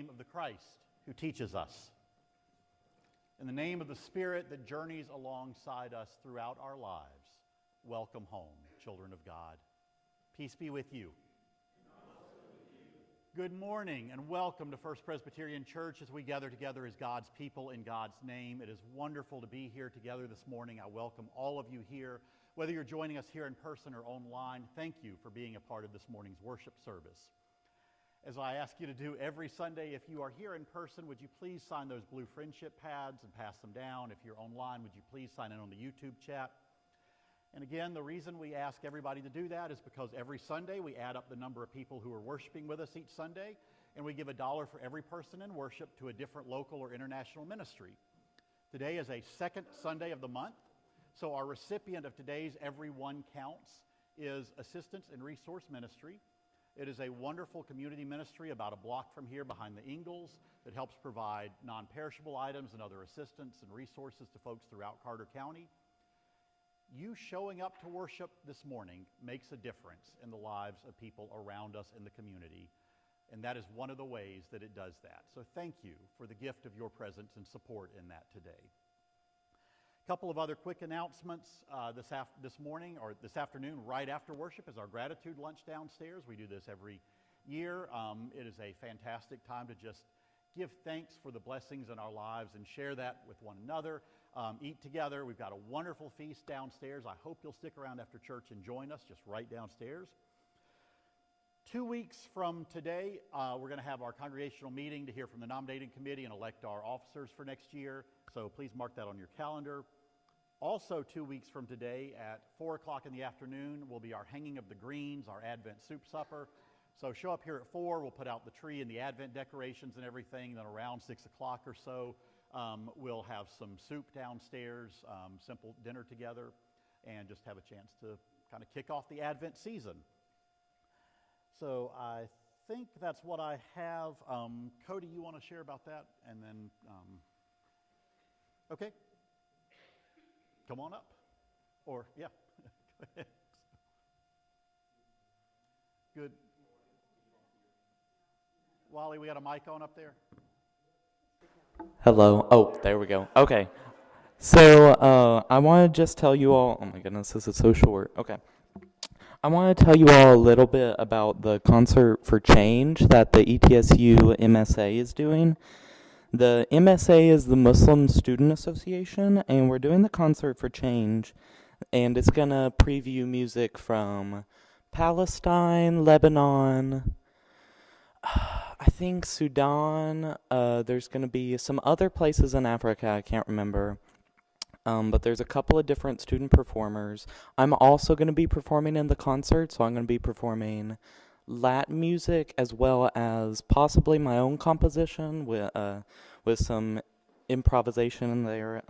name of the Christ who teaches us. In the name of the Spirit that journeys alongside us throughout our lives, welcome home, children of God. Peace be with you. Good morning and welcome to First Presbyterian Church as we gather together as God's people in God's name. It is wonderful to be here together this morning. I welcome all of you here. Whether you're joining us here in person or online, thank you for being a part of this morning's worship service. As I ask you to do every Sunday, if you are here in person, would you please sign those blue friendship pads and pass them down? If you're online, would you please sign in on the YouTube chat? And again, the reason we ask everybody to do that is because every Sunday we add up the number of people who are worshiping with us each Sunday, and we give $1 for every person in worship to a different local or international ministry. Today is a second Sunday of the month, so our recipient of today's Every One Counts is Assistance and Resource Ministry. It is a wonderful community ministry about a block from here behind the Ingalls that helps provide non-perishable items and other assistance and resources to folks throughout Carter County. You showing up to worship this morning makes a difference in the lives of people around us in the community, and that is one of the ways that it does that. So thank you for the gift of your presence and support in that today. A couple of other quick announcements this afternoon, right after worship, is our gratitude lunch downstairs. We do this every year. It is a fantastic time to just give thanks for the blessings in our lives and share that with one another. Eat together. We've got a wonderful feast downstairs. I hope you'll stick around after church and join us just right downstairs. 2 weeks from today, we're going to have our congregational meeting to hear from the nominating committee and elect our officers for next year. So please mark that on your calendar. Also 2 weeks from today at 4 o'clock in the afternoon will be our hanging of the greens, our Advent soup supper. So show up here at 4. We'll put out the tree and the Advent decorations and everything. And then around 6 o'clock or so, we'll have some soup downstairs, simple dinner together, and just have a chance to kind of kick off the Advent season. So I think that's what I have. Cody, you want to share about that? And then, okay. Come on up. Or, yeah. Go ahead. Good. Wally, we got a mic on up there? Hello. Oh, there we go. Okay. So I want to just tell you all, oh my goodness, this is so short. Okay. I want to tell you all a little bit about the Concert for Change that the ETSU MSA is doing. The MSA is the Muslim Student Association, and we're doing the Concert for Change, and it's going to preview music from Palestine, Lebanon, I think Sudan. There's going to be some other places in Africa, I can't remember. But there's a couple of different student performers. I'm also going to be performing in the concert, so I'm going to be performing Latin music as well as possibly my own composition with some improvisation in there.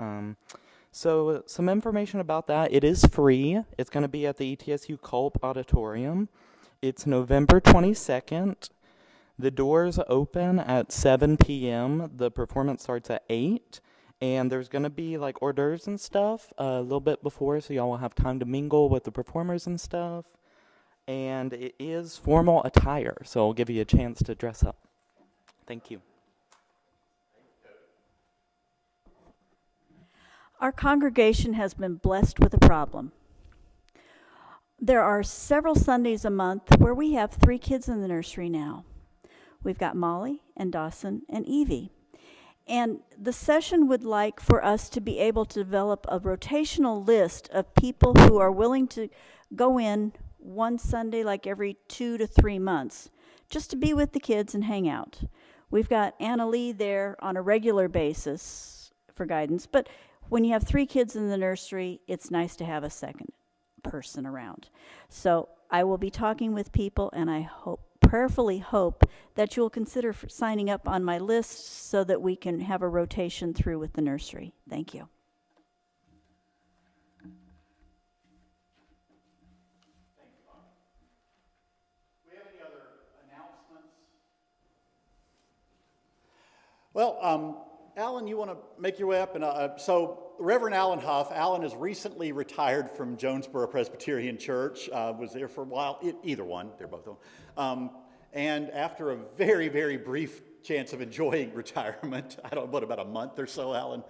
So some information about that. It is free. It's going to be at the ETSU Culp Auditorium. It's November 22nd. The doors open at 7 p.m. The performance starts at 8. And there's going to be like hors d'oeuvres and stuff a little bit before, so y'all will have time to mingle with the performers and stuff. And it is formal attire, so I'll give you a chance to dress up. Thank you. Our congregation has been blessed with a problem. There are several Sundays a month where we have 3 kids in the nursery now. We've got Molly and Dawson and Evie. And the session would like for us to be able to develop a rotational list of people who are willing to go in one Sunday, like every 2 to 3 months, just to be with the kids and hang out. We've got Anna Lee there on a regular basis for guidance, but when you have 3 kids in the nursery, it's nice to have a second person around. So I will be talking with people, and I prayerfully hope that you'll consider signing up on my list so that we can have a rotation through with the nursery. Thank you. Thank you, Bob. Do we have any other announcements? Well, Alan, you want to make your way up? And so Reverend Alan Huff, Alan has recently retired from Jonesboro Presbyterian Church, was there for a while, either one, they're both on. And after a very, very brief chance of enjoying retirement. I don't know, what, about a month or so, Alan?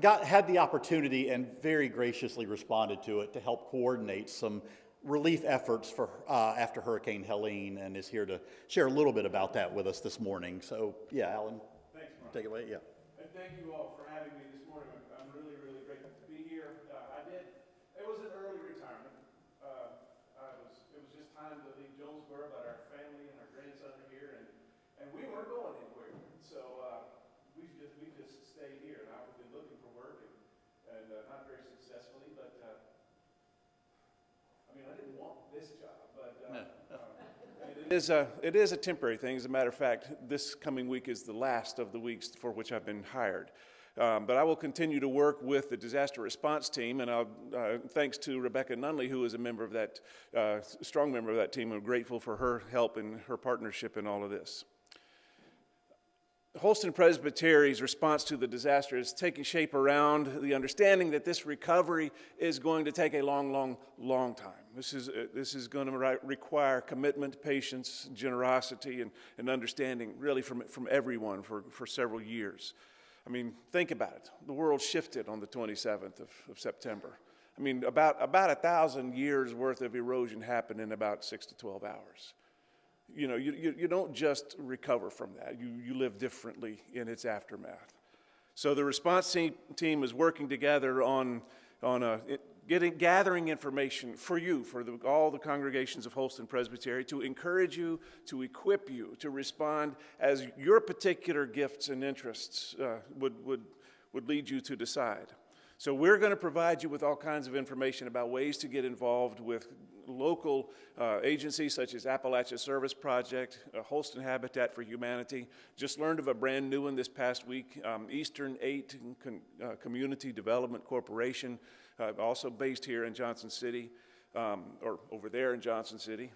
Had the opportunity and very graciously responded to it to help coordinate some relief efforts for after Hurricane Helene, and is here to share a little bit about that with us this morning. So, yeah, Alan, thanks, Mark. take it away. Yeah. And thank you all for having me this morning. I'm really, really grateful to be here. It was an early retirement. It was just time to leave Jonesboro, but our family and our grandson are here, and we weren't going anywhere. So we just stayed here, and I've been looking for work, and not very successfully, but I didn't want this job, but it is a temporary thing. As a matter of fact, this coming week is the last of the weeks for which I've been hired. But I will continue to work with the disaster response team, and thanks to Rebecca Nunley, who is a member of that, strong member of that team. I'm grateful for her help and her partnership in all of this. Holston Presbyterian's response to the disaster is taking shape around the understanding that this recovery is going to take a long, long, long time. This is going to require commitment, patience, generosity, and understanding really from everyone for several years. Think about it. The world shifted on the 27th of September. About 1,000 years worth of erosion happened in about 6 to 12 hours. You don't just recover from that. You live differently in its aftermath. So the response team is working together on gathering information for you, for all the congregations of Holston Presbytery, to encourage you, to equip you, to respond as your particular gifts and interests would lead you to decide. So we're going to provide you with all kinds of information about ways to get involved with local agencies such as Appalachia Service Project, Holston Habitat for Humanity. Just learned of a brand new one this past week, Eastern 8 Community Development Corporation, also based here in Johnson City, or over there in Johnson City.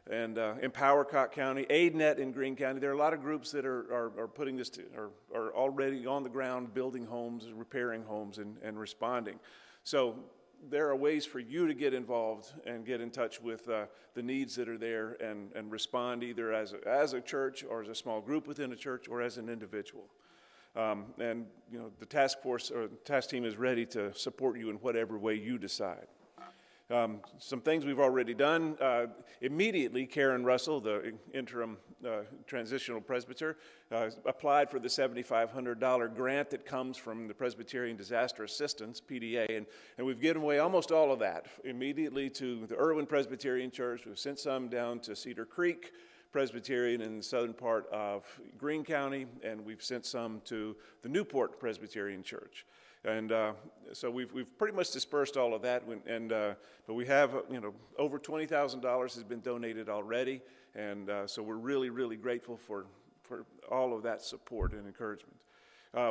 And Empower Cott County, AidNet in Greene County. There are a lot of groups that are putting this are already on the ground, building homes, repairing homes, and responding. So there are ways for you to get involved and get in touch with the needs that are there and respond either as a church or as a small group within a church or as an individual. And the task force or the task team is ready to support you in whatever way you decide. Some things we've already done. Immediately, Karen Russell, the interim transitional presbyter, applied for the $7,500 grant that comes from the Presbyterian Disaster Assistance, PDA, and we've given away almost all of that immediately to the Irwin Presbyterian Church. We've sent some down to Cedar Creek Presbyterian in the southern part of Greene County, and we've sent some to the Newport Presbyterian Church. And so we've pretty much dispersed all of that, but we have over $20,000 has been donated already, and so we're really, really grateful for all of that support and encouragement.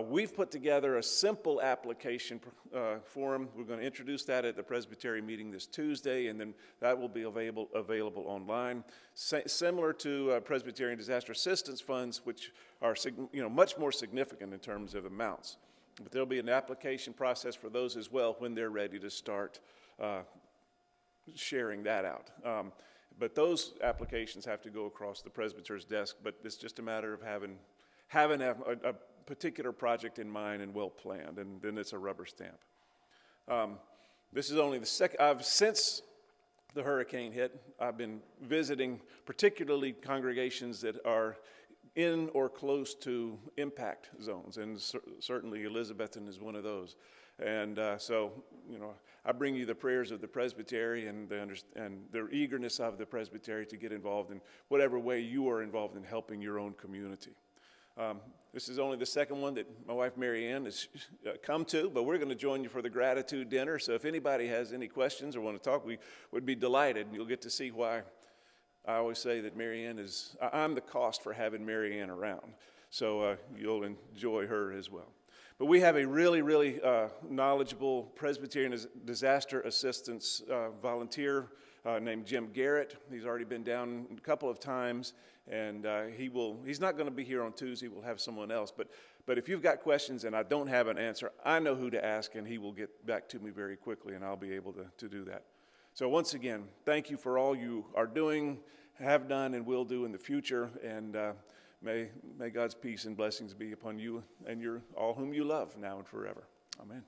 We've put together a simple application form. We're going to introduce that at the Presbytery meeting this Tuesday, and then that will be available online. Similar to Presbyterian Disaster Assistance Funds, which are much more significant in terms of amounts. But there'll be an application process for those as well when they're ready to start sharing that out. But those applications have to go across the presbyter's desk, but it's just a matter of having a particular project in mind and well planned, and then it's a rubber stamp. This is only the second. Since the hurricane hit, I've been visiting particularly congregations that are in or close to impact zones, and certainly Elizabethton is one of those. And so, I bring you the prayers of the presbytery and the eagerness of the presbytery to get involved in whatever way you are involved in helping your own community. This is only the second one that my wife Mary Ann has come to, but we're going to join you for the gratitude dinner. So if anybody has any questions or want to talk, we would be delighted, and you'll get to see why. I always say that Mary Ann I'm the cost for having Mary Ann around, so you'll enjoy her as well. But we have a really, really knowledgeable Presbyterian disaster assistance volunteer named Jim Garrett. He's already been down a couple of times, and he's not going to be here on Tuesday. We'll have someone else. But if you've got questions and I don't have an answer, I know who to ask, and he will get back to me very quickly, and I'll be able to do that. So once again, thank you for all you are doing have done and will do in the future. And may God's peace and blessings be upon you and all whom you love now and forever. Amen.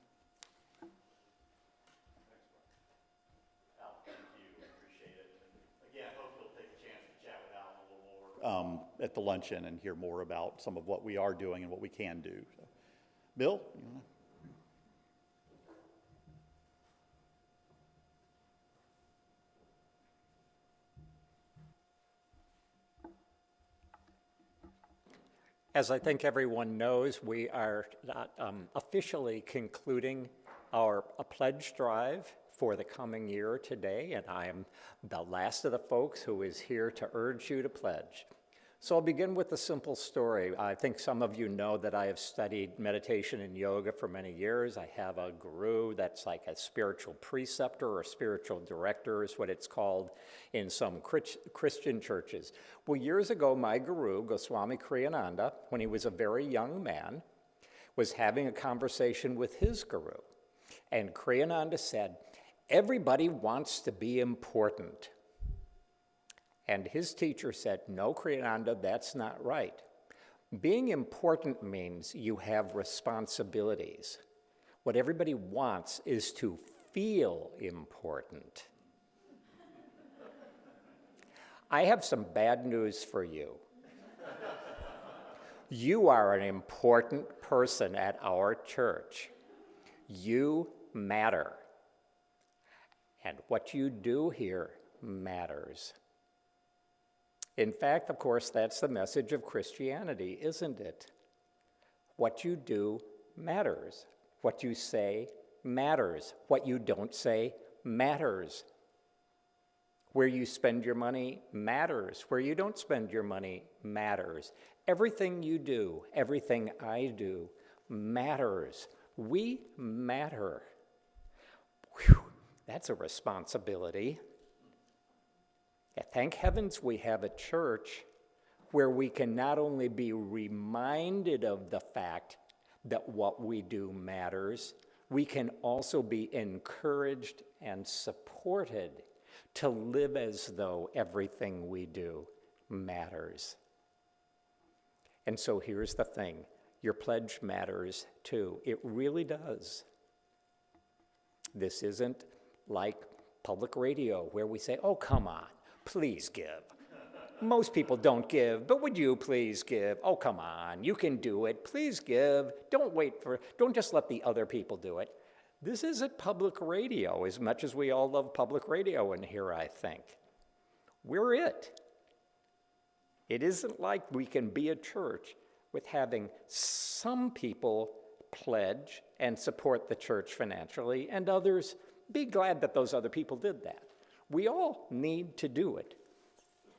At the luncheon and hear more about some of what we are doing and what we can do. So, Bill? You wanna? As I think everyone knows, we are officially concluding our pledge drive for the coming year today, and I am the last of the folks who is here to urge you to pledge. So I'll begin with a simple story. I think some of you know that I have studied meditation and yoga for many years. I have a guru that's like a spiritual preceptor or spiritual director is what it's called in some Christian churches. Well, years ago, my guru, Goswami Kriyananda, when he was a very young man, was having a conversation with his guru. And Kriyananda said, "Everybody wants to be important." And his teacher said, "No, Kriyananda, that's not right. Being important means you have responsibilities. What everybody wants is to feel important." I have some bad news for you. You are an important person at our church. You matter. And what you do here matters. In fact, of course, that's the message of Christianity, isn't it? What you do matters. What you say matters. What you don't say matters. Where you spend your money matters. Where you don't spend your money matters. Everything you do, everything I do matters. We matter. Whew, that's a responsibility. Thank heavens we have a church where we can not only be reminded of the fact that what we do matters, we can also be encouraged and supported to live as though everything we do matters. And so here's the thing, your pledge matters too. It really does. This isn't like public radio where we say, "Oh, come on. Please give." Most people don't give, but would you please give? Oh, come on, you can do it. Please give. Don't just let the other people do it. This isn't public radio, as much as we all love public radio in here, I think. We're it. It isn't like we can be a church with having some people pledge and support the church financially, and others be glad that those other people did that. We all need to do it.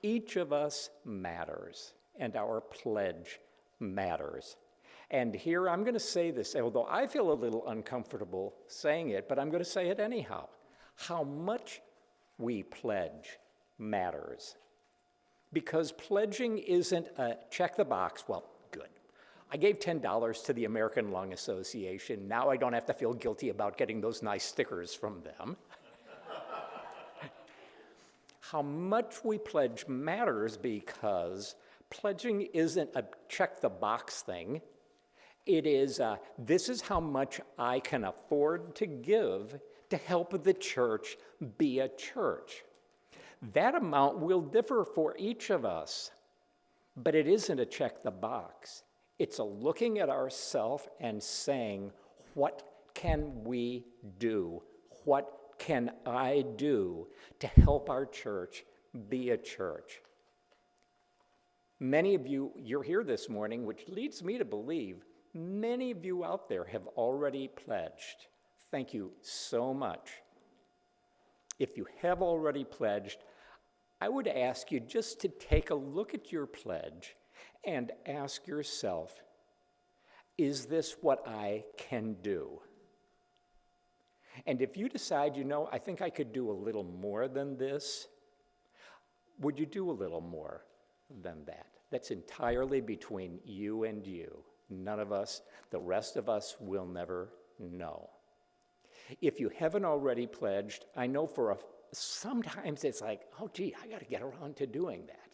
Each of us matters, and our pledge matters. And here I'm going to say this, although I feel a little uncomfortable saying it, but I'm going to say it anyhow. How much we pledge matters. Because pledging isn't a check the box, well, good. I gave $10 to the American Lung Association. Now I don't have to feel guilty about getting those nice stickers from them. How much we pledge matters because pledging isn't a check-the-box thing. It is, this is how much I can afford to give to help the church be a church. That amount will differ for each of us, but it isn't a check-the-box. It's a looking at ourselves and saying, what can we do? What can I do to help our church be a church? Many of you, you're here this morning, which leads me to believe many of you out there have already pledged. Thank you so much. If you have already pledged, I would ask you just to take a look at your pledge and ask yourself, is this what I can do? And if you decide, I think I could do a little more than this, would you do a little more than that? That's entirely between you and you. None of us, the rest of us, will never know. If you haven't already pledged, I know for sometimes it's like, oh, gee, I got to get around to doing that.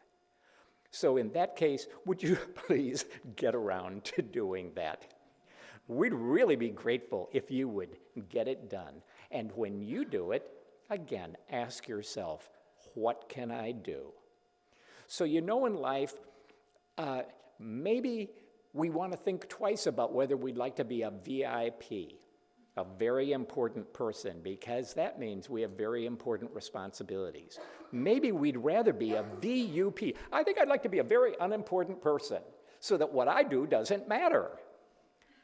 So in that case, would you please get around to doing that? We'd really be grateful if you would get it done. And when you do it, again, ask yourself, what can I do? So in life, maybe we want to think twice about whether we'd like to be a VIP, a very important person, because that means we have very important responsibilities. Maybe we'd rather be a VUP. I think I'd like to be a very unimportant person so that what I do doesn't matter.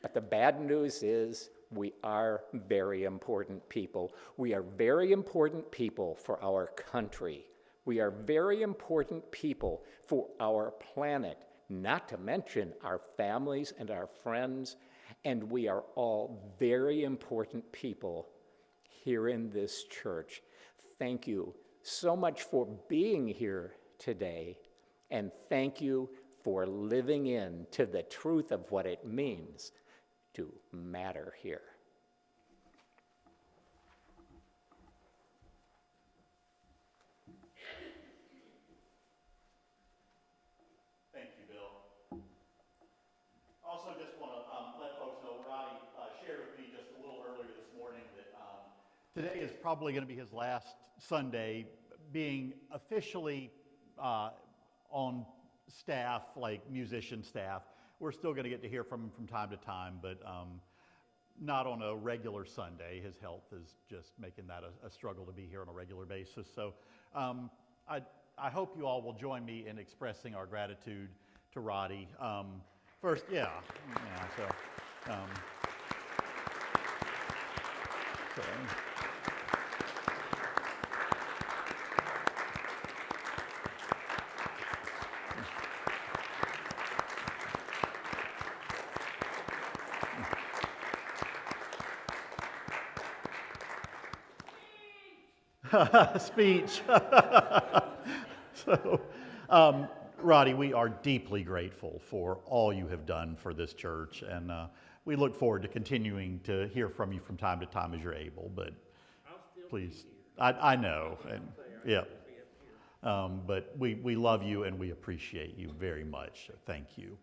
But the bad news is we are very important people. We are very important people for our country. We are very important people for our planet, not to mention our families and our friends. And we are all very important people here in this church. Thank you so much for being here today, and thank you for living into the truth of what it means to matter here. Thank you, Bill. Also, just want to let folks know, Roddy shared with me just a little earlier this morning that today is probably going to be his last Sunday being officially on staff, like musician staff. We're still going to get to hear from him from time to time, but not on a regular Sunday. His health is just making that a struggle to be here on a regular basis. So I hope you all will join me in expressing our gratitude to Roddy. First, speech. So, Roddy, we are deeply grateful for all you have done for this church, and we look forward to continuing to hear from you from time to time as you're able. But please, I know, and yeah. But we love you and we appreciate you very much. So thank you.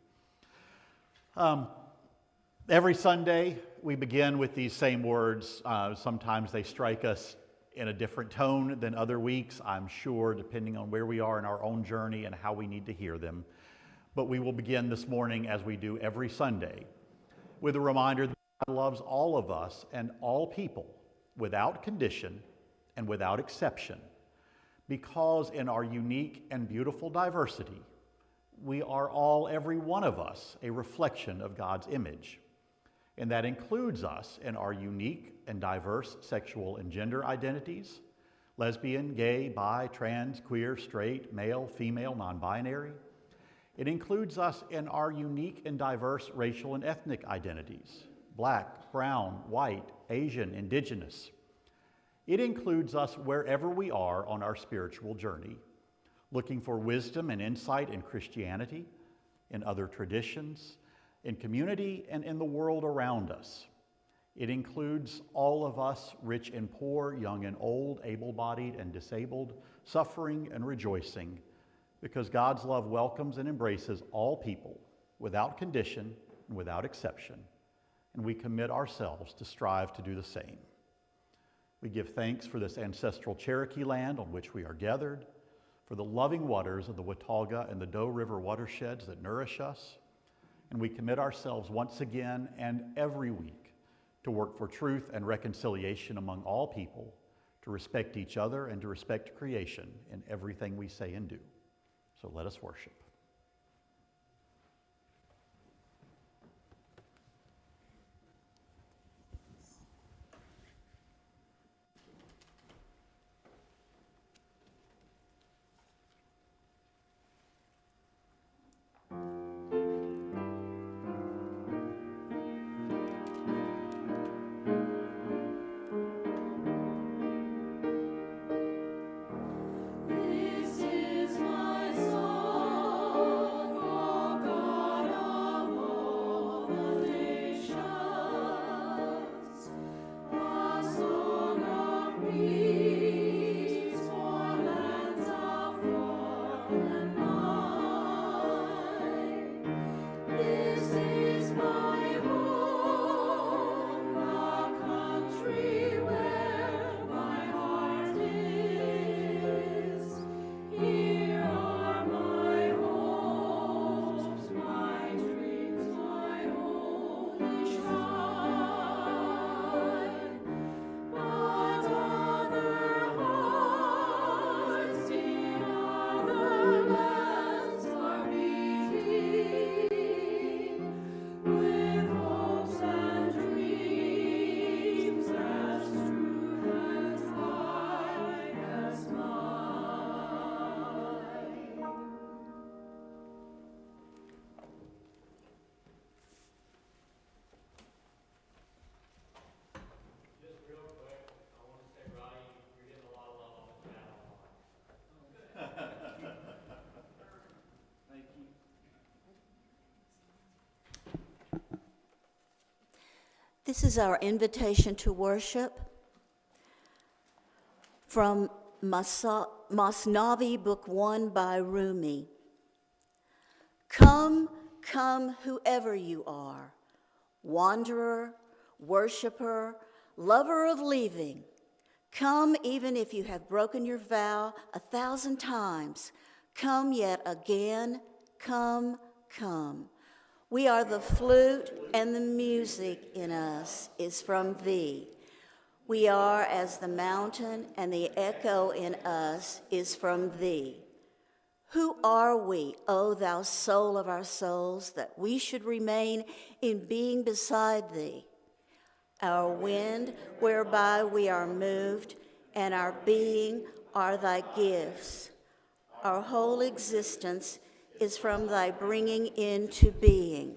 Every Sunday we begin with these same words. Sometimes they strike us in a different tone than other weeks, I'm sure, depending on where we are in our own journey and how we need to hear them. But we will begin this morning, as we do every Sunday, with a reminder that God loves all of us and all people without condition and without exception, because in our unique and beautiful diversity, we are all, every one of us, a reflection of God's image. And that includes us in our unique and diverse sexual and gender identities: lesbian, gay, bi, trans, queer, straight, male, female, non-binary. It includes us in our unique and diverse racial and ethnic identities: black, brown, white, Asian, indigenous. It includes us wherever we are on our spiritual journey, looking for wisdom and insight in Christianity, in other traditions, in community, and in the world around us. It includes all of us, rich and poor, young and old, able-bodied and disabled, suffering and rejoicing, because God's love welcomes and embraces all people without condition and without exception, and we commit ourselves to strive to do the same. We give thanks for this ancestral Cherokee land on which we are gathered, for the loving waters of the Watauga and the Doe River watersheds that nourish us, and we commit ourselves once again and every week to work for truth and reconciliation among all people, to respect each other and to respect creation in everything we say and do. So let us worship. This is my song. This is our invitation to worship from Masnavi, Book 1 by Rumi. Come, come, whoever you are, wanderer, worshiper, lover of leaving. Come, even if you have broken your vow 1,000 times. Come yet again, come, come. We are the flute, and the music in us is from thee. We are as the mountain, and the echo in us is from thee. Who are we, O thou soul of our souls, that we should remain in being beside thee? Our wind, whereby we are moved, and our being are thy gifts. Our whole existence is from thy bringing into being.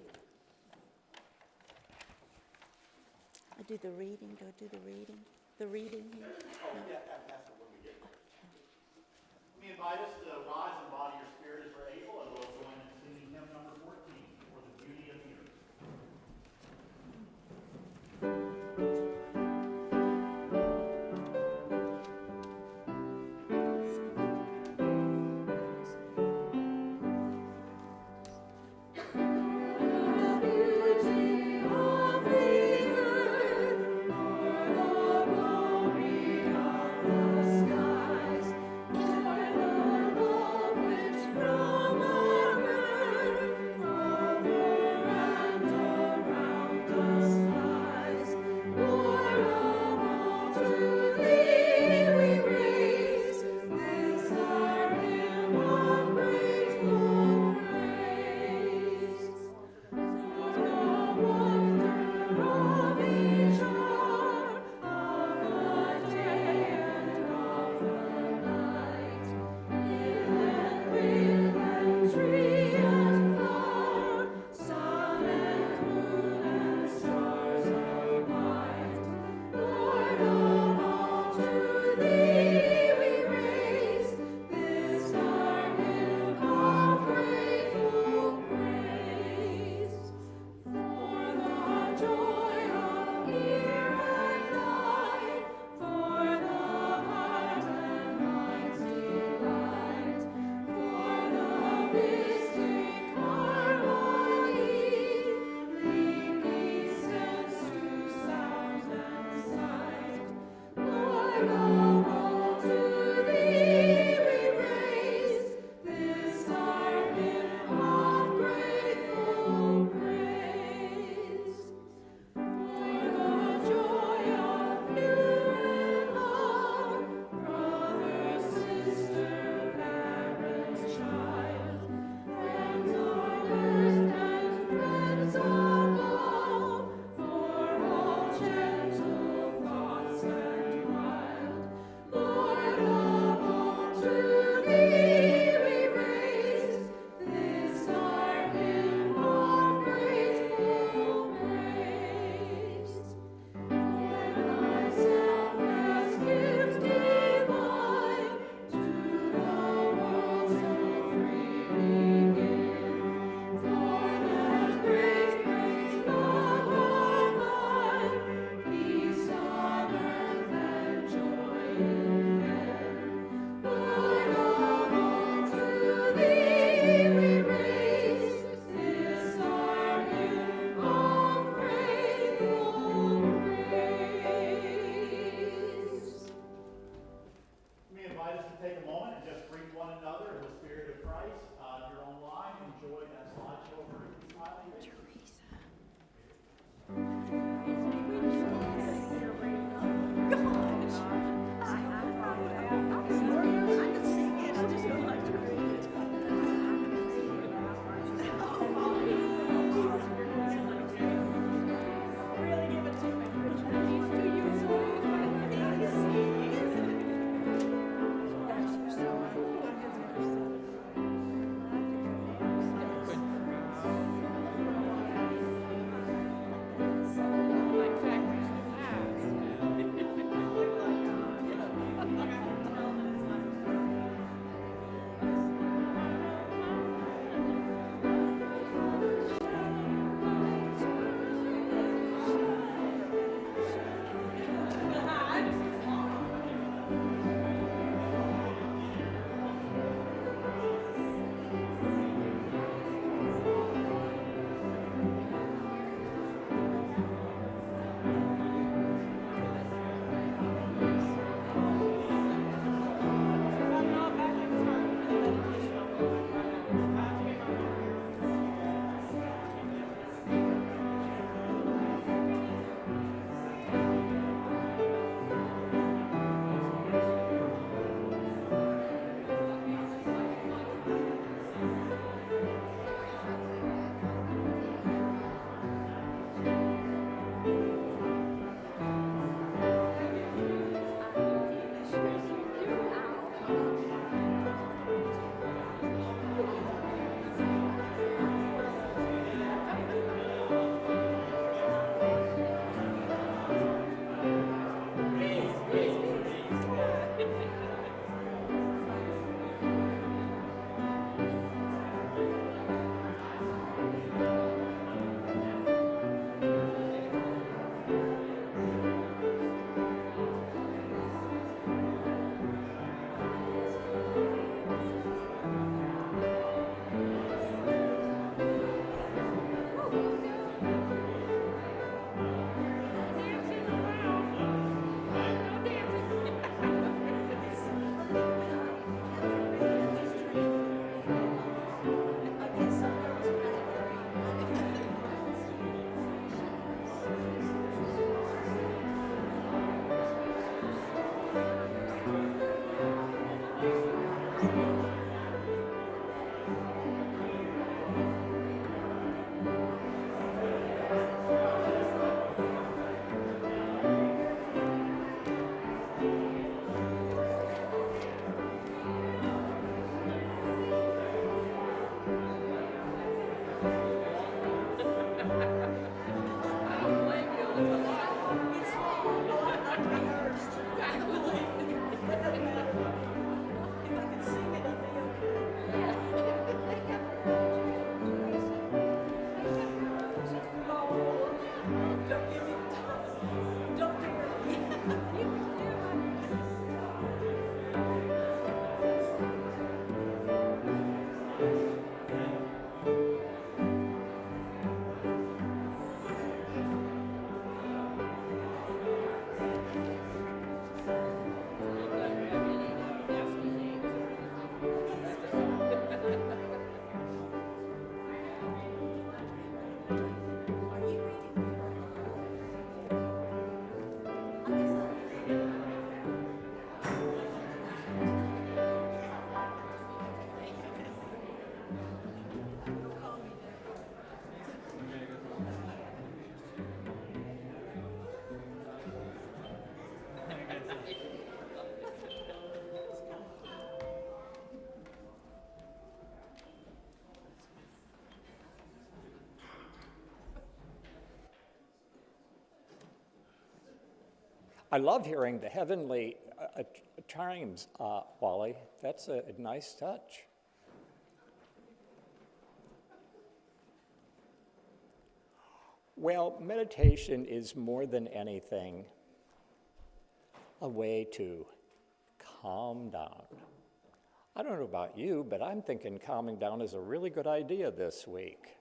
I do the reading. Do I do the reading? The reading here? No. Let me invite us to rise and body your spirit as we're able, and we'll join in singing hymn number 14, For the Beauty of the Earth. Skies, for the I love hearing the heavenly chimes, Wally. That's a nice touch. Well, meditation is more than anything a way to calm down. I don't know about you, but I'm thinking calming down is a really good idea this week.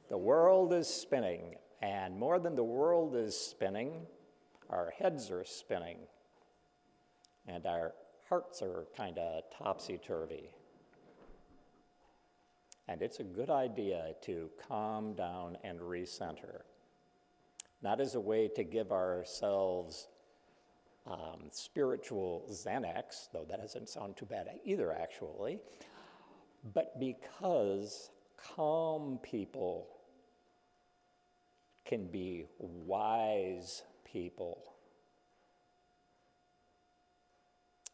The world is spinning, and more than the world is spinning, our heads are spinning, and our hearts are kind of topsy-turvy. And it's a good idea to calm down and recenter, not as a way to give ourselves spiritual Xanax, though that doesn't sound too bad either, actually, but because calm people can be wise people.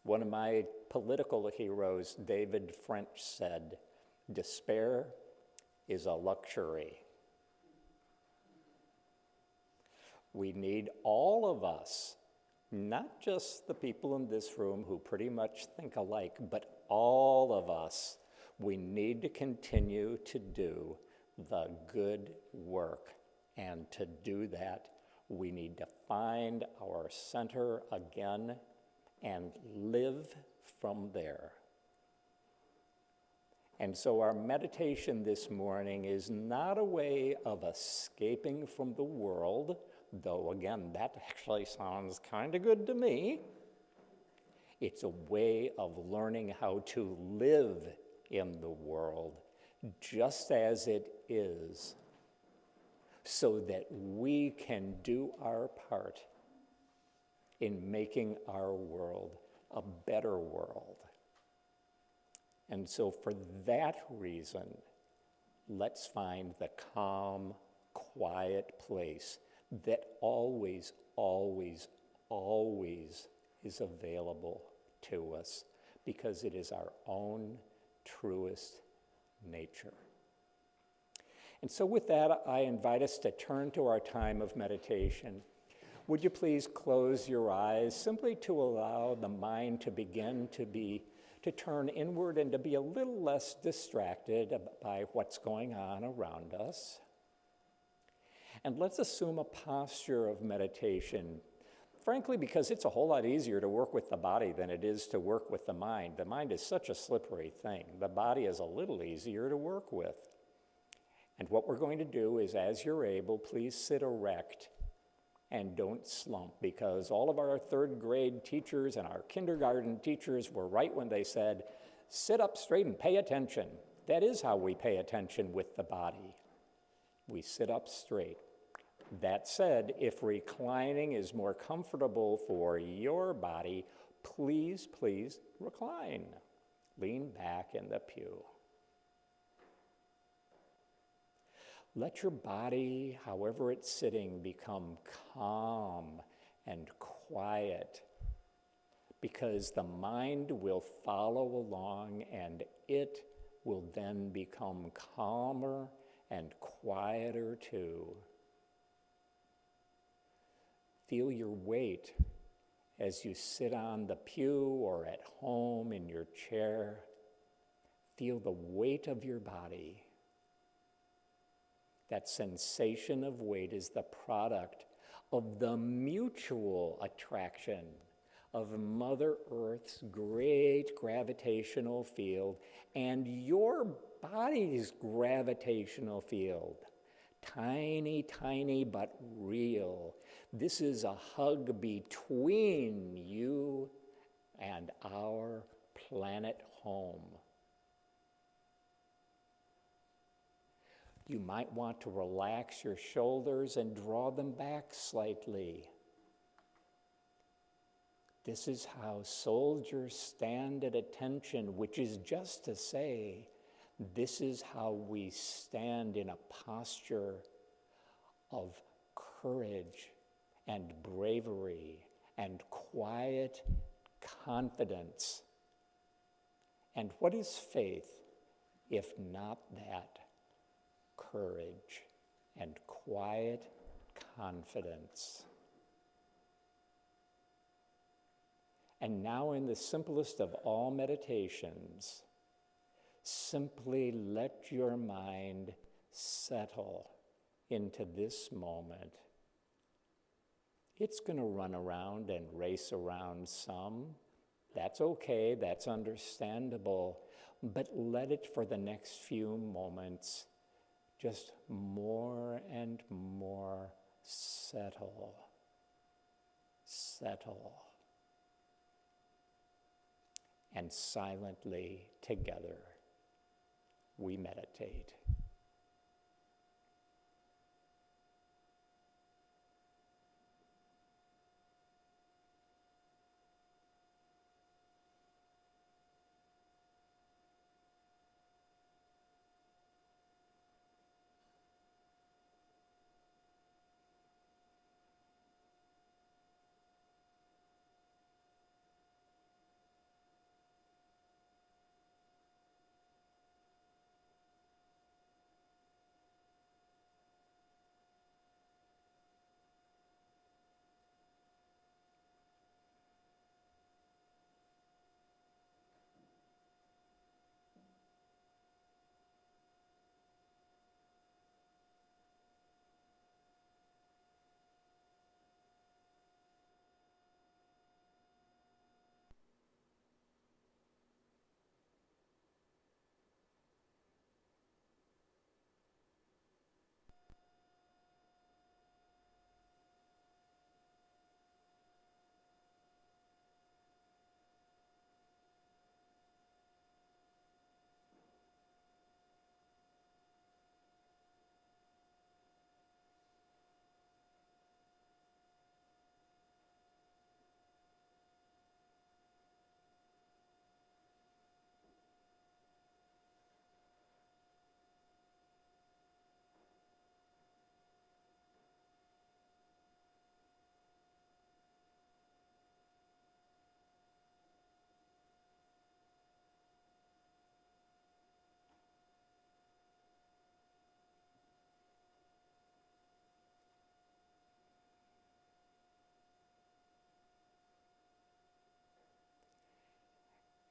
One of my political heroes, David French, said, "Despair is a luxury." We need all of us, not just the people in this room who pretty much think alike, but all of us, we need to continue to do the good work. And to do that, we need to find our center again and live from there. And so our meditation this morning is not a way of escaping from the world, though again, that actually sounds kind of good to me. It's a way of learning how to live in the world just as it is, so that we can do our part in making our world a better world. And so for that reason, let's find the calm, quiet place that always, always, always is available to us, because it is our own truest nature. And so with that, I invite us to turn to our time of meditation. Would you please close your eyes, simply to allow the mind to begin to turn inward and to be a little less distracted by what's going on around us. And let's assume a posture of meditation, frankly, because it's a whole lot easier to work with the body than it is to work with the mind. The mind is such a slippery thing. The body is a little easier to work with. And what we're going to do is, as you're able, please sit erect and don't slump, because all of our third grade teachers and our kindergarten teachers were right when they said, sit up straight and pay attention. That is how we pay attention with the body. We sit up straight. That said, if reclining is more comfortable for your body, please, please recline. Lean back in the pew. Let your body, however it's sitting, become calm and quiet, because the mind will follow along and it will then become calmer and quieter too. Feel your weight as you sit on the pew or at home in your chair. Feel the weight of your body. That sensation of weight is the product of the mutual attraction of Mother Earth's great gravitational field and your body's gravitational field. Tiny, tiny, but real. This is a hug between you and our planet home. You might want to relax your shoulders and draw them back slightly. This is how soldiers stand at attention, which is just to say, this is how we stand in a posture of courage and bravery and quiet confidence. And what is faith if not that? Courage and quiet confidence. And now in the simplest of all meditations, simply let your mind settle into this moment. It's going to run around and race around some. That's okay, that's understandable, but let it for the next few moments just more and more settle. Settle. And silently together we meditate.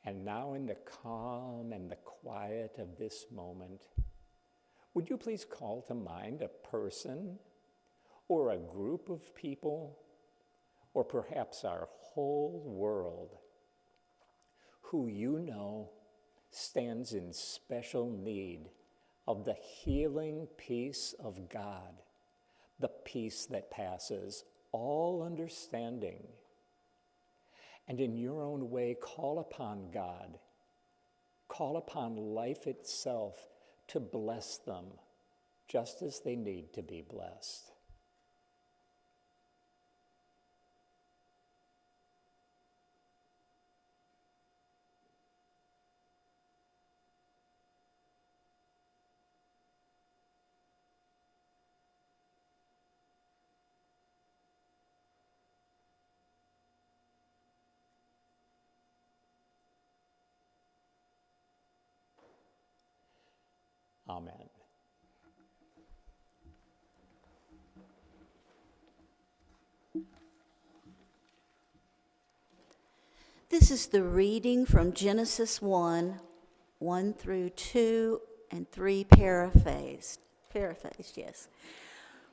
And now in the calm and the quiet of this moment, would you please call to mind a person or a group of people, or perhaps our whole world, who you know stands in special need of the healing peace of God, the peace that passes all understanding. And in your own way, call upon God, call upon life itself to bless them just as they need to be blessed. Amen. This is the reading from Genesis 1, 1 through 2 and 3 paraphrased, yes.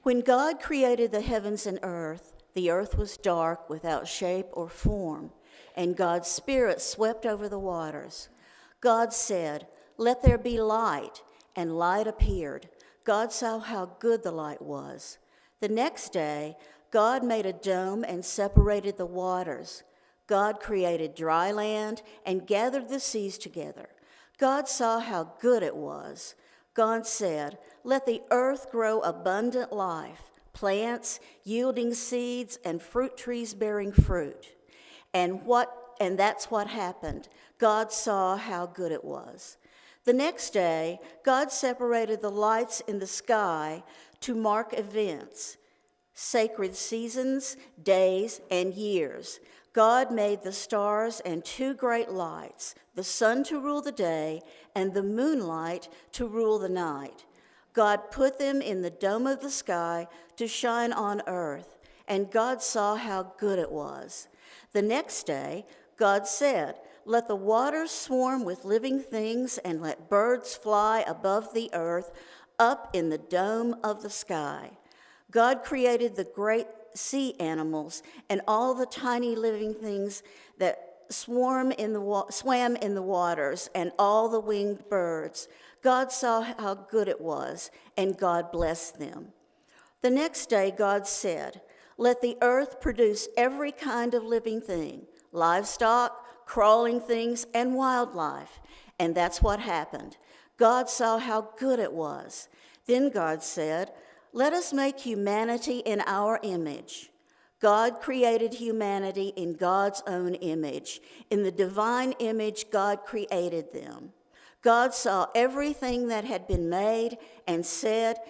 When God created the heavens and earth, the earth was dark without shape or form, and God's Spirit swept over the waters. God said, "Let there be light," and light appeared. God saw how good the light was. The next day, God made a dome and separated the waters. God created dry land and gathered the seas together. God saw how good it was. God said, "Let the earth grow abundant life, plants yielding seeds and fruit trees bearing fruit." And that's what happened. God saw how good it was. The next day, God separated the lights in the sky to mark events, sacred seasons, days, and years. God made the stars and two great lights, the sun to rule the day and the moonlight to rule the night. God put them in the dome of the sky to shine on earth, and God saw how good it was. The next day, God said, "Let the waters swarm with living things, and let birds fly above the earth, up in the dome of the sky." God created the great sea animals and all the tiny living things that swam in the waters, and all the winged birds. God saw how good it was, and God blessed them. The next day, God said, "Let the earth produce every kind of living thing, livestock, crawling things, and wildlife." And that's what happened. God saw how good it was. Then God said, "Let us make humanity in our image." God created humanity in God's own image. In the divine image, God created them. God saw everything that had been made and said,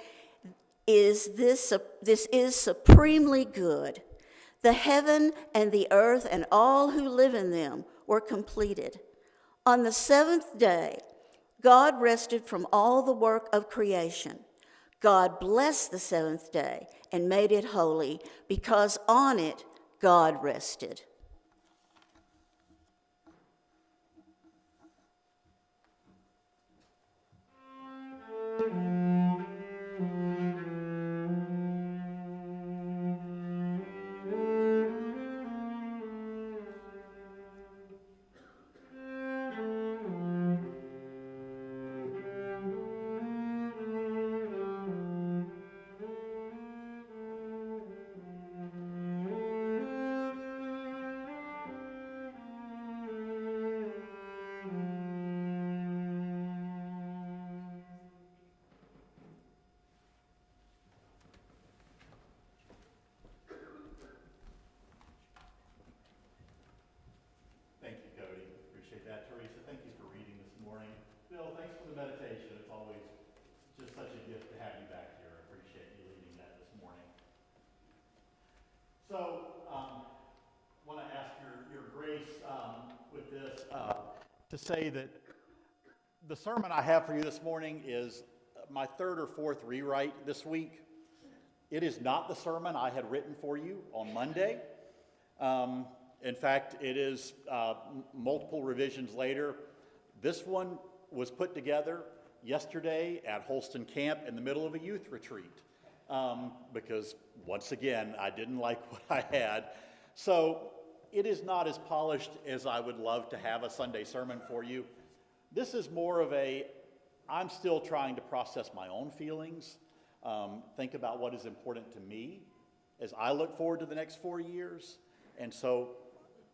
This is supremely good. The heaven and the earth and all who live in them were completed. On the seventh day, God rested from all the work of creation. God blessed the seventh day and made it holy, because on it God rested. Thank you, Cody. Appreciate that. Teresa, thank you for reading this morning. Bill, thanks for the meditation. It's always just such a gift to have you back here. I appreciate you leading that this morning. So, want to ask your grace with this to say that the sermon I have for you this morning is my third or fourth rewrite this week. It is not the sermon I had written for you on Monday. In fact, it is multiple revisions later. This one was put together yesterday at Holston Camp in the middle of a youth retreat because, once again, I didn't like what I had. So it is not as polished as I would love to have a Sunday sermon for you. This is more of I'm still trying to process my own feelings, think about what is important to me as I look forward to the next 4 years. And so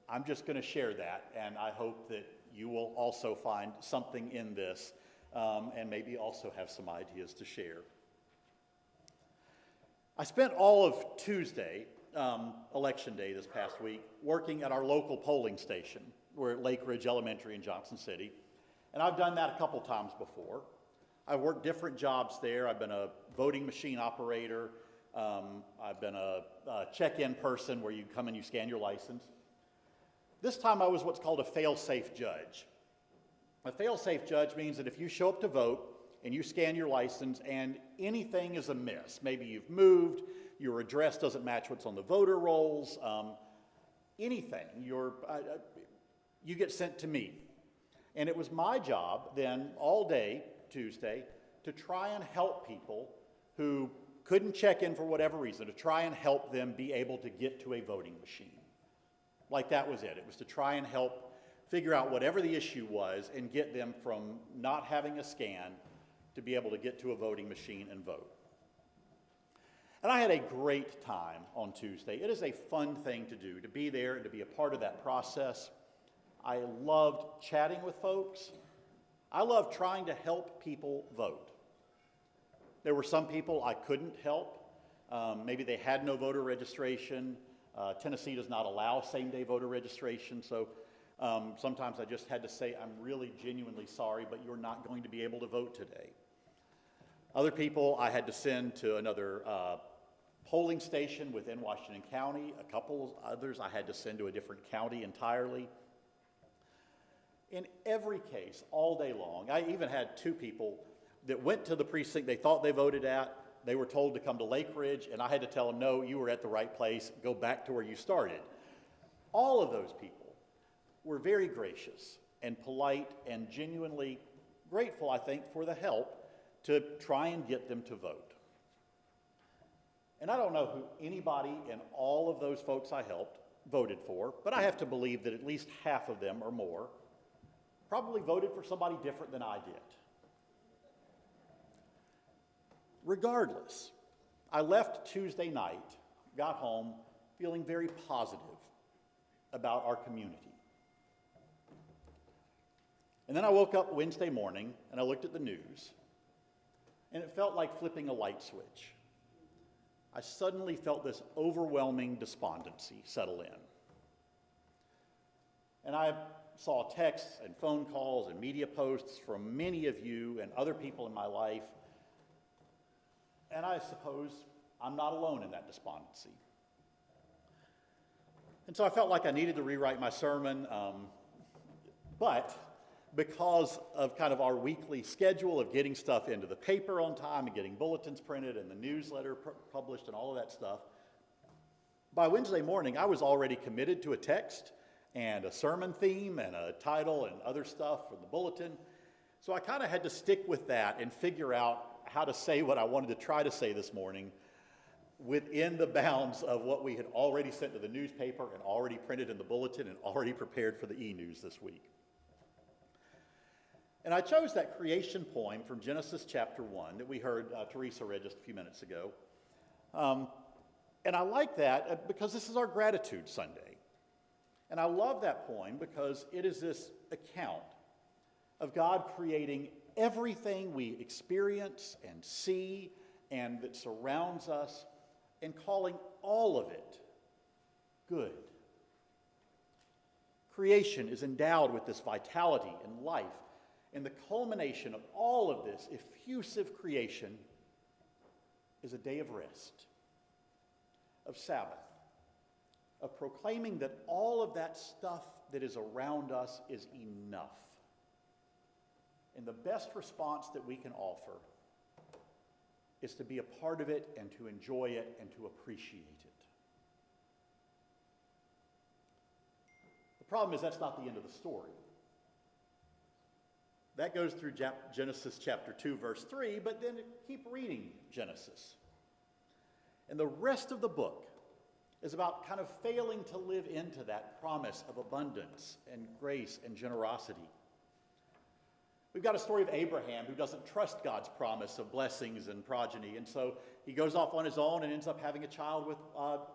I'm just going to share that, and I hope that you will also find something in this and maybe also have some ideas to share. I spent all of Tuesday, Election Day this past week, working at our local polling station. We're at Lake Ridge Elementary in Johnson City, and I've done that a couple times before. I've worked different jobs there. I've been a voting machine operator. I've been a check-in person where you come and you scan your license. This time I was what's called a fail-safe judge. A fail-safe judge means that if you show up to vote and you scan your license and anything is amiss, maybe you've moved, your address doesn't match what's on the voter rolls, anything, you get sent to me. And it was my job then all day Tuesday to try and help people who couldn't check in for whatever reason, to try and help them be able to get to a voting machine. Like that was it. It was to try and help figure out whatever the issue was and get them from not having a scan to be able to get to a voting machine and vote. And I had a great time on Tuesday. It is a fun thing to do, to be there and to be a part of that process. I loved chatting with folks. I loved trying to help people vote. There were some people I couldn't help. Maybe they had no voter registration. Tennessee does not allow same-day voter registration, so sometimes I just had to say, I'm really genuinely sorry, but you're not going to be able to vote today. Other people I had to send to another polling station within Washington County. A couple of others I had to send to a different county entirely. In every case, all day long, I even had two people that went to the precinct they thought they voted at. They were told to come to Lake Ridge, and I had to tell them, no, you were at the right place. Go back to where you started. All of those people were very gracious and polite and genuinely grateful, I think, for the help to try and get them to vote. And I don't know who anybody in all of those folks I helped voted for, but I have to believe that at least half of them or more probably voted for somebody different than I did. Regardless, I left Tuesday night, got home, feeling very positive about our community. And then I woke up Wednesday morning and I looked at the news, and it felt like flipping a light switch. I suddenly felt this overwhelming despondency settle in. And I saw texts and phone calls and media posts from many of you and other people in my life, and I suppose I'm not alone in that despondency. And so I felt like I needed to rewrite my sermon, but because of kind of our weekly schedule of getting stuff into the paper on time and getting bulletins printed and the newsletter published and all of that stuff, by Wednesday morning I was already committed to a text and a sermon theme and a title and other stuff for the bulletin. So I kind of had to stick with that and figure out how to say what I wanted to try to say this morning within the bounds of what we had already sent to the newspaper and already printed in the bulletin and already prepared for the e-news this week. And I chose that creation poem from Genesis chapter 1 that we heard Teresa read just a few minutes ago. And I like that because this is our Gratitude Sunday. And I love that poem because it is this account of God creating everything we experience and see and that surrounds us and calling all of it good. Creation is endowed with this vitality and life, and the culmination of all of this effusive creation is a day of rest, of Sabbath, of proclaiming that all of that stuff that is around us is enough. And the best response that we can offer is to be a part of it and to enjoy it and to appreciate it. The problem is that's not the end of the story. That goes through Genesis chapter 2, verse 3, but then keep reading Genesis. And the rest of the book is about kind of failing to live into that promise of abundance and grace and generosity. We've got a story of Abraham who doesn't trust God's promise of blessings and progeny, and so he goes off on his own and ends up having a child with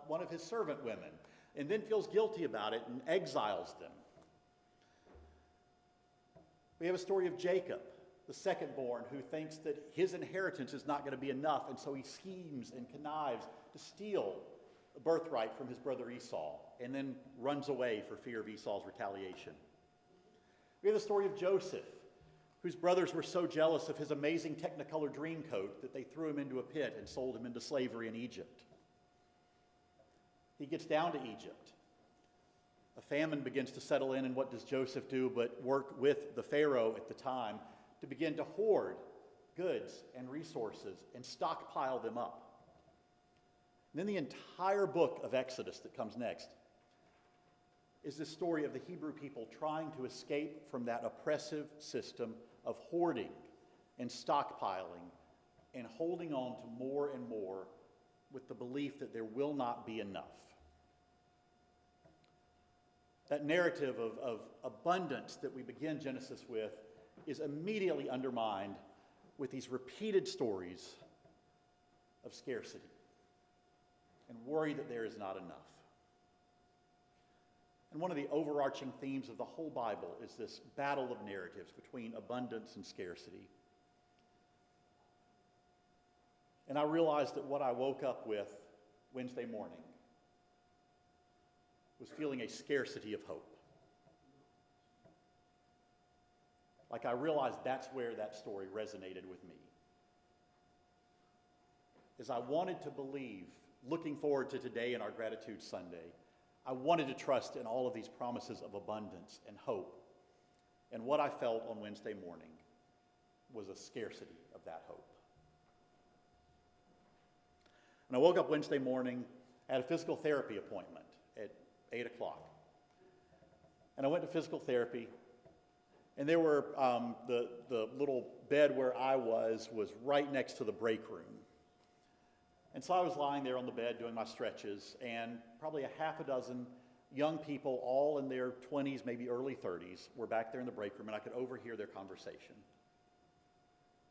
one of his servant women, and then feels guilty about it and exiles them. We have a story of Jacob, the second-born, who thinks that his inheritance is not going to be enough, and so he schemes and connives to steal a birthright from his brother Esau, and then runs away for fear of Esau's retaliation. We have the story of Joseph, whose brothers were so jealous of his amazing Technicolor Dreamcoat that they threw him into a pit and sold him into slavery in Egypt. He gets down to Egypt. A famine begins to settle in, and what does Joseph do but work with the Pharaoh at the time to begin to hoard goods and resources and stockpile them up. And then the entire book of Exodus that comes next is this story of the Hebrew people trying to escape from that oppressive system of hoarding and stockpiling and holding on to more and more with the belief that there will not be enough. That narrative of abundance that we begin Genesis with is immediately undermined with these repeated stories of scarcity and worry that there is not enough. And one of the overarching themes of the whole Bible is this battle of narratives between abundance and scarcity. And I realized that what I woke up with Wednesday morning was feeling a scarcity of hope. Like I realized that's where that story resonated with me. As I wanted to believe, looking forward to today and our Gratitude Sunday, I wanted to trust in all of these promises of abundance and hope. And what I felt on Wednesday morning was a scarcity of that hope. When I woke up Wednesday morning, I had a physical therapy appointment at 8 o'clock. And I went to physical therapy, and there were, the little bed where I was right next to the break room. And so I was lying there on the bed doing my stretches, and probably a half a dozen young people, all in their 20s, maybe early 30s, were back there in the break room, and I could overhear their conversation.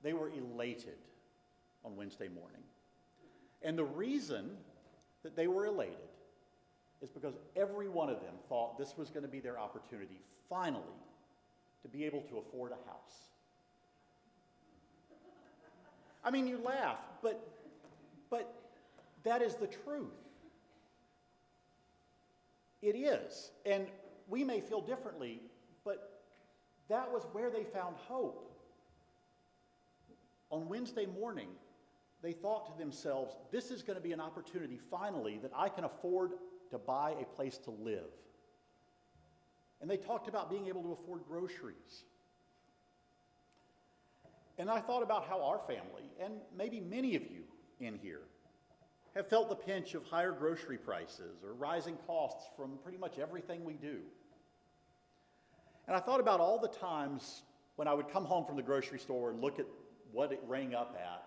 They were elated on Wednesday morning. And the reason that they were elated is because every one of them thought this was going to be their opportunity, finally, to be able to afford a house. I mean, you laugh, but that is the truth. It is. And we may feel differently, but that was where they found hope. On Wednesday morning, they thought to themselves, this is going to be an opportunity, finally, that I can afford to buy a place to live. And they talked about being able to afford groceries. And I thought about how our family, and maybe many of you in here, have felt the pinch of higher grocery prices or rising costs from pretty much everything we do. And I thought about all the times when I would come home from the grocery store and look at what it rang up at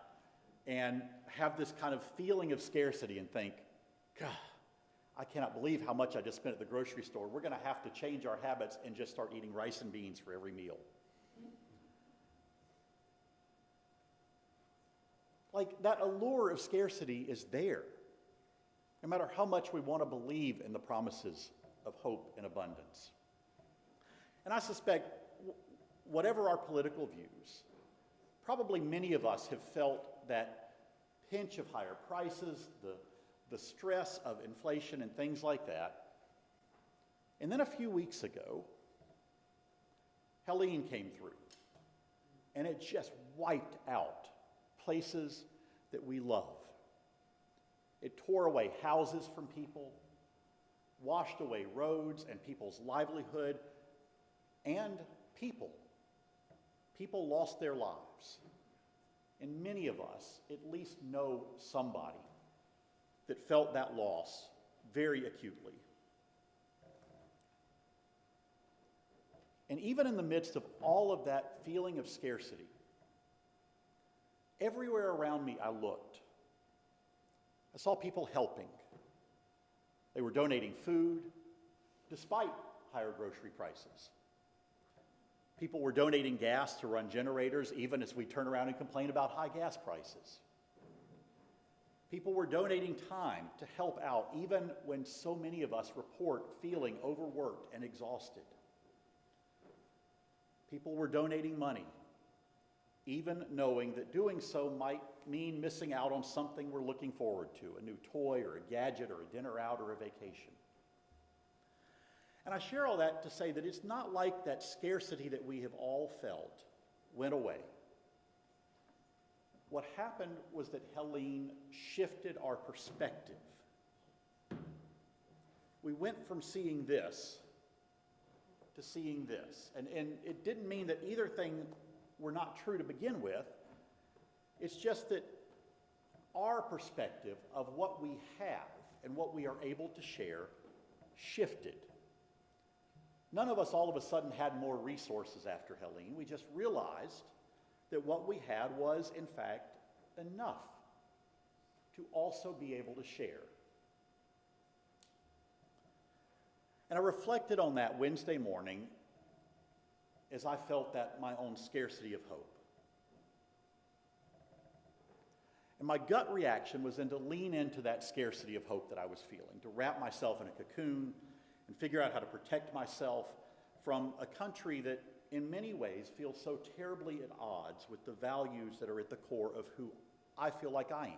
and have this kind of feeling of scarcity and think, God, I cannot believe how much I just spent at the grocery store. We're going to have to change our habits and just start eating rice and beans for every meal. Like, that allure of scarcity is there, no matter how much we want to believe in the promises of hope and abundance. And I suspect, whatever our political views, probably many of us have felt that pinch of higher prices, the stress of inflation and things like that. And then a few weeks ago, Helene came through, and it just wiped out places that we love. It tore away houses from people, washed away roads and people's livelihood, and people. People lost their lives. And many of us at least know somebody that felt that loss very acutely. And even in the midst of all of that feeling of scarcity, everywhere around me I looked. I saw people helping. They were donating food despite higher grocery prices. People were donating gas to run generators even as we turn around and complain about high gas prices. People were donating time to help out even when so many of us report feeling overworked and exhausted. People were donating money, even knowing that doing so might mean missing out on something we're looking forward to, a new toy or a gadget or a dinner out or a vacation. And I share all that to say that it's not like that scarcity that we have all felt went away. What happened was that Helene shifted our perspective. We went from seeing this to seeing this. And it didn't mean that either thing were not true to begin with. It's just that our perspective of what we have and what we are able to share shifted. None of us all of a sudden had more resources after Helene. We just realized that what we had was, in fact, enough to also be able to share. And I reflected on that Wednesday morning as I felt that my own scarcity of hope. And my gut reaction was then to lean into that scarcity of hope that I was feeling, to wrap myself in a cocoon and figure out how to protect myself from a country that in many ways feels so terribly at odds with the values that are at the core of who I feel like I am.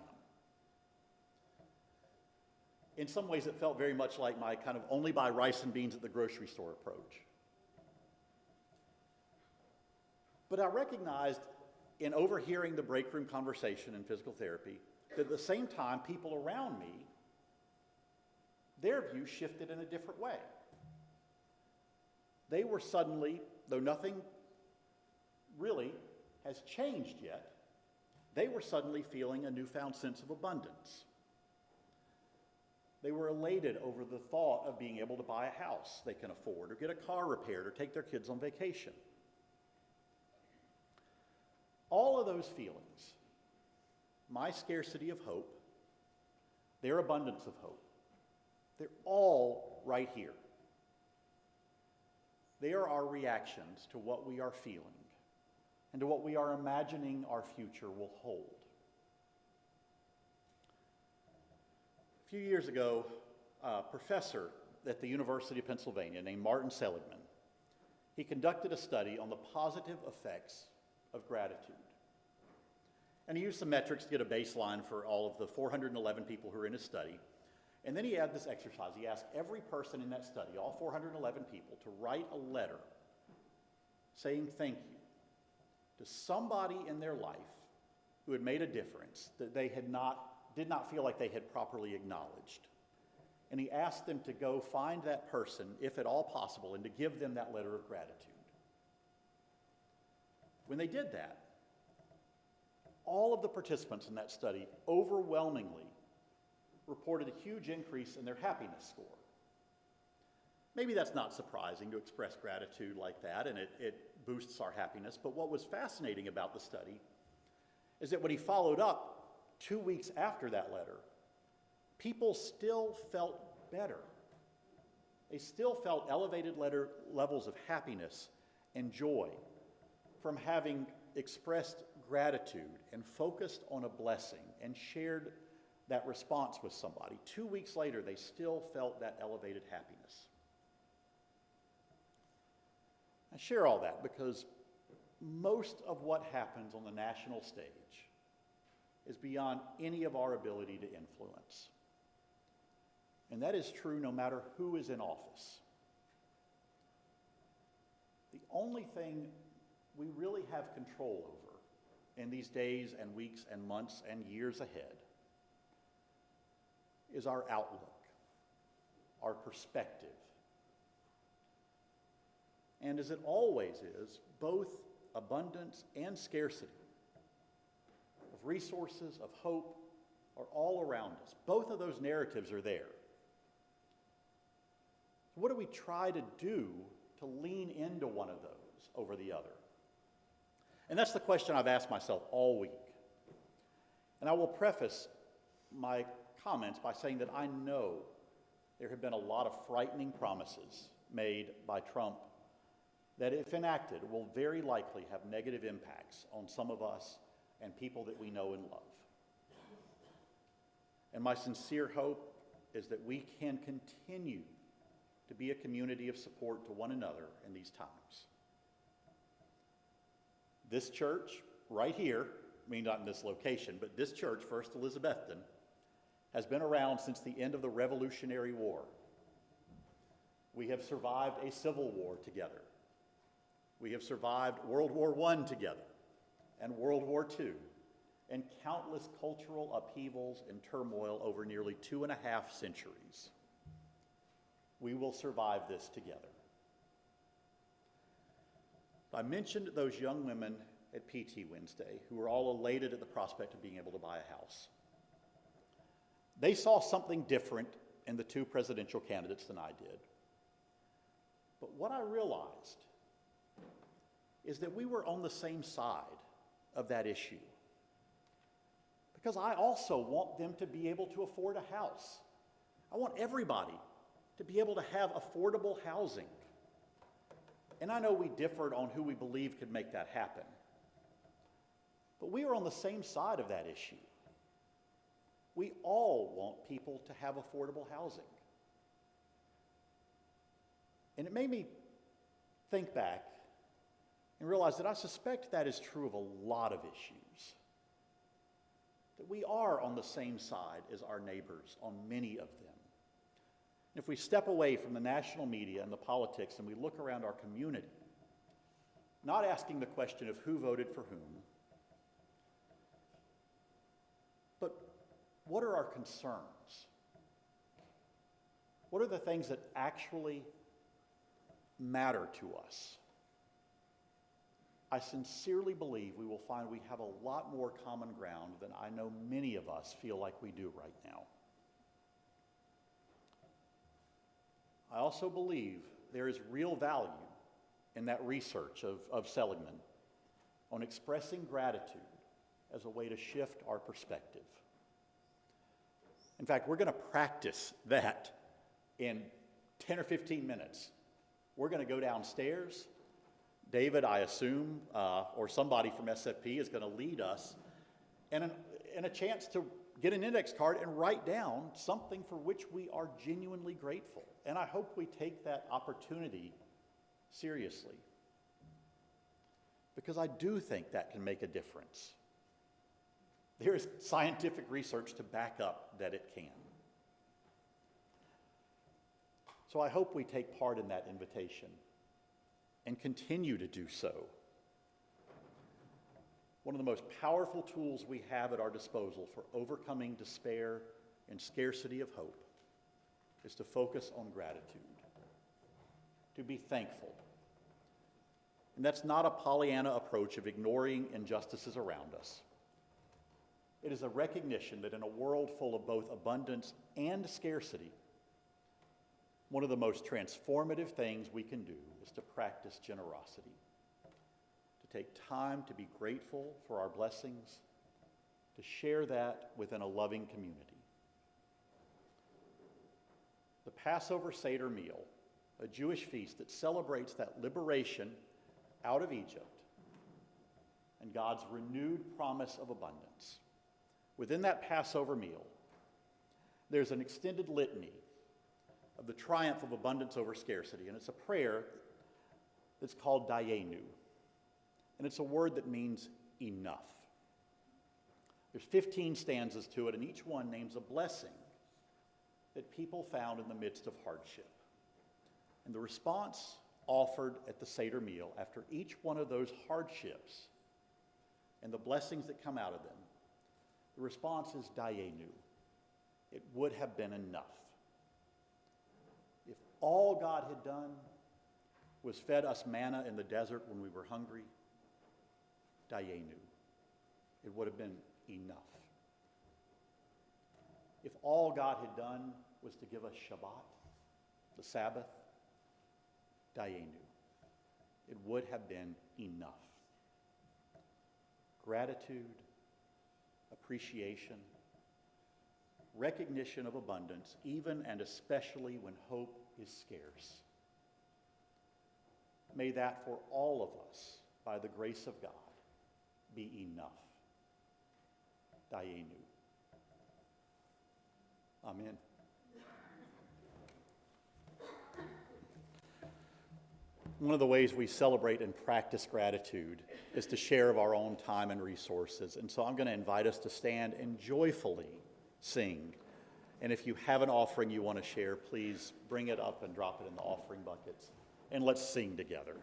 In some ways, it felt very much like my kind of only buy rice and beans at the grocery store approach. But I recognized in overhearing the break room conversation in physical therapy that at the same time, people around me, their view shifted in a different way. They were suddenly, though nothing really has changed yet, they were suddenly feeling a newfound sense of abundance. They were elated over the thought of being able to buy a house they can afford, or get a car repaired, or take their kids on vacation. All of those feelings, my scarcity of hope, their abundance of hope, they're all right here. They are our reactions to what we are feeling and to what we are imagining our future will hold. A few years ago, a professor at the University of Pennsylvania named Martin Seligman, he conducted a study on the positive effects of gratitude. And he used some metrics to get a baseline for all of the 411 people who were in his study. And then he had this exercise. He asked every person in that study, all 411 people, to write a letter saying thank you to somebody in their life who had made a difference that they did not feel like they had properly acknowledged. And he asked them to go find that person, if at all possible, and to give them that letter of gratitude. When they did that, all of the participants in that study overwhelmingly reported a huge increase in their happiness score. Maybe that's not surprising to express gratitude like that, and it boosts our happiness. But what was fascinating about the study is that when he followed up 2 weeks after that letter, people still felt better. They still felt elevated levels of happiness and joy from having expressed gratitude and focused on a blessing and shared that response with somebody. 2 weeks later, they still felt that elevated happiness. I share all that because most of what happens on the national stage is beyond any of our ability to influence. And that is true no matter who is in office. The only thing we really have control over in these days and weeks and months and years ahead is our outlook, our perspective. And as it always is, both abundance and scarcity of resources, of hope, are all around us. Both of those narratives are there. So what do we try to do to lean into one of those over the other? And that's the question I've asked myself all week. And I will preface my comments by saying that I know there have been a lot of frightening promises made by Trump that, if enacted, will very likely have negative impacts on some of us and people that we know and love. And my sincere hope is that we can continue to be a community of support to one another in these times. This church, right here, I mean not in this location, but this church, First Elizabethton, has been around since the end of the Revolutionary War. We have survived a civil war together. We have survived World War I together, and World War II, and countless cultural upheavals and turmoil over nearly 2.5 centuries. We will survive this together. I mentioned those young women at PT Wednesday who were all elated at the prospect of being able to buy a house. They saw something different in the two presidential candidates than I did. But what I realized is that we were on the same side of that issue. Because I also want them to be able to afford a house. I want everybody to be able to have affordable housing. And I know we differed on who we believe could make that happen. But we are on the same side of that issue. We all want people to have affordable housing. And it made me think back and realize that I suspect that is true of a lot of issues. That we are on the same side as our neighbors on many of them. If we step away from the national media and the politics and we look around our community, not asking the question of who voted for whom, but what are our concerns? What are the things that actually matter to us? I sincerely believe we will find we have a lot more common ground than I know many of us feel like we do right now. I also believe there is real value in that research of Seligman on expressing gratitude as a way to shift our perspective. In fact, we're going to practice that in 10 or 15 minutes. We're going to go downstairs. David, I assume, or somebody from SFP is going to lead us, and a chance to get an index card and write down something for which we are genuinely grateful. And I hope we take that opportunity seriously, because I do think that can make a difference. There is scientific research to back up that it can. So I hope we take part in that invitation and continue to do so. One of the most powerful tools we have at our disposal for overcoming despair and scarcity of hope is to focus on gratitude, to be thankful. And that's not a Pollyanna approach of ignoring injustices around us. It is a recognition that in a world full of both abundance and scarcity, one of the most transformative things we can do is to practice generosity, to take time to be grateful for our blessings, to share that within a loving community. The Passover Seder meal, a Jewish feast that celebrates that liberation out of Egypt and God's renewed promise of abundance. Within that Passover meal, there's an extended litany of the triumph of abundance over scarcity, and it's a prayer that's called Dayenu, and it's a word that means enough. There's 15 stanzas to it, and each one names a blessing that people found in the midst of hardship. And the response offered at the Seder meal after each one of those hardships and the blessings that come out of them, the response is Dayenu. It would have been enough. If all God had done was fed us manna in the desert when we were hungry, Dayenu. It would have been enough. If all God had done was to give us Shabbat, the Sabbath, Dayenu. It would have been enough. Gratitude, appreciation, recognition of abundance, even and especially when hope is scarce. May that for all of us, by the grace of God, be enough. Dayenu. Amen. One of the ways we celebrate and practice gratitude is to share of our own time and resources. And so I'm going to invite us to stand and joyfully sing. And if you have an offering you want to share, please bring it up and drop it in the offering buckets. And let's sing together.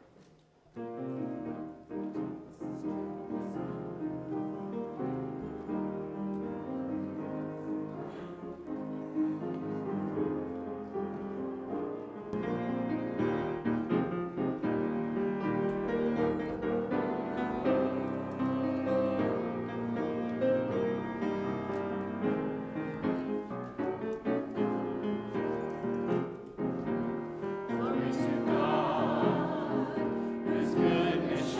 His goodness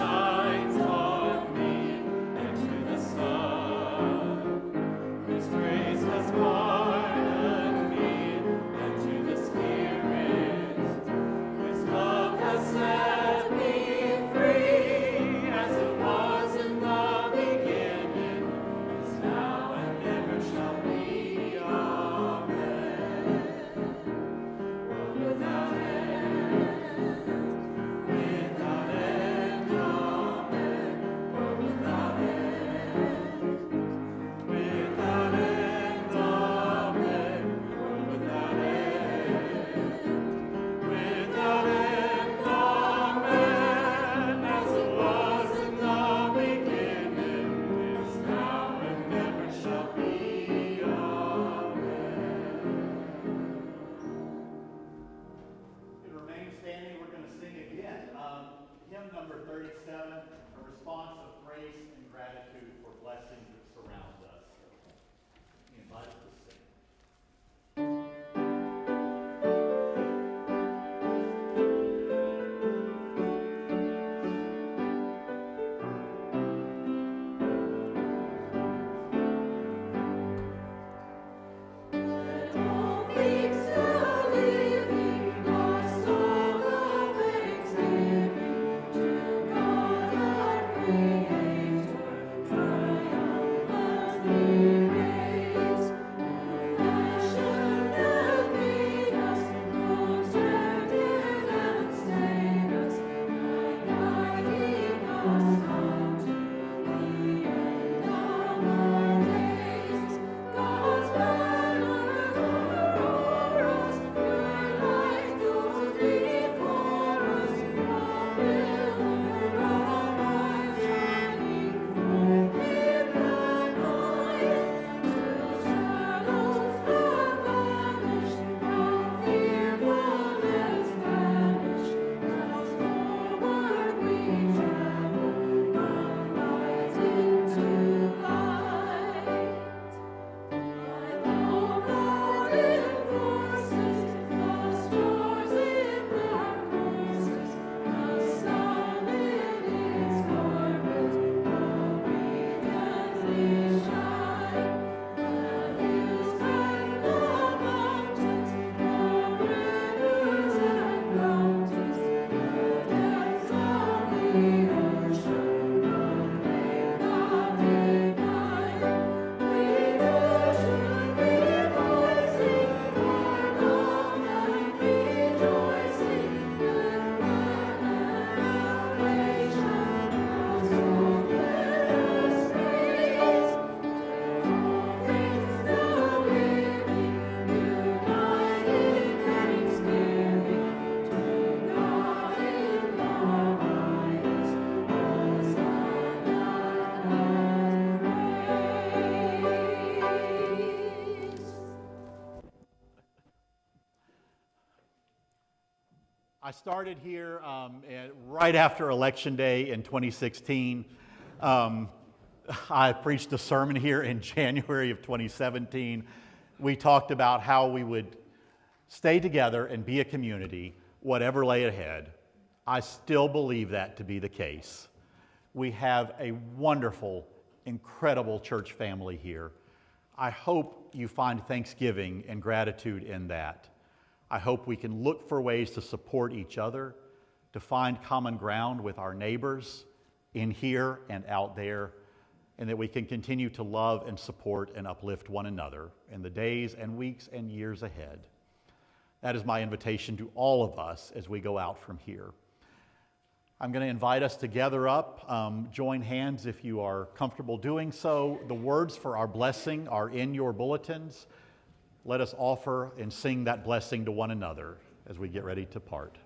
I started here right after Election Day in 2016. I preached a sermon here in January of 2017. We talked about how we would stay together and be a community, whatever lay ahead. I still believe that to be the case. We have a wonderful, incredible church family here. I hope you find thanksgiving and gratitude in that. I hope we can look for ways to support each other, to find common ground with our neighbors in here and out there, and that we can continue to love and support and uplift one another in the days and weeks and years ahead. That is my invitation to all of us as we go out from here. I'm going to invite us to gather up, join hands if you are comfortable doing so. The words for our blessing are in your bulletins. Let us offer and sing that blessing to one another as we get ready to part.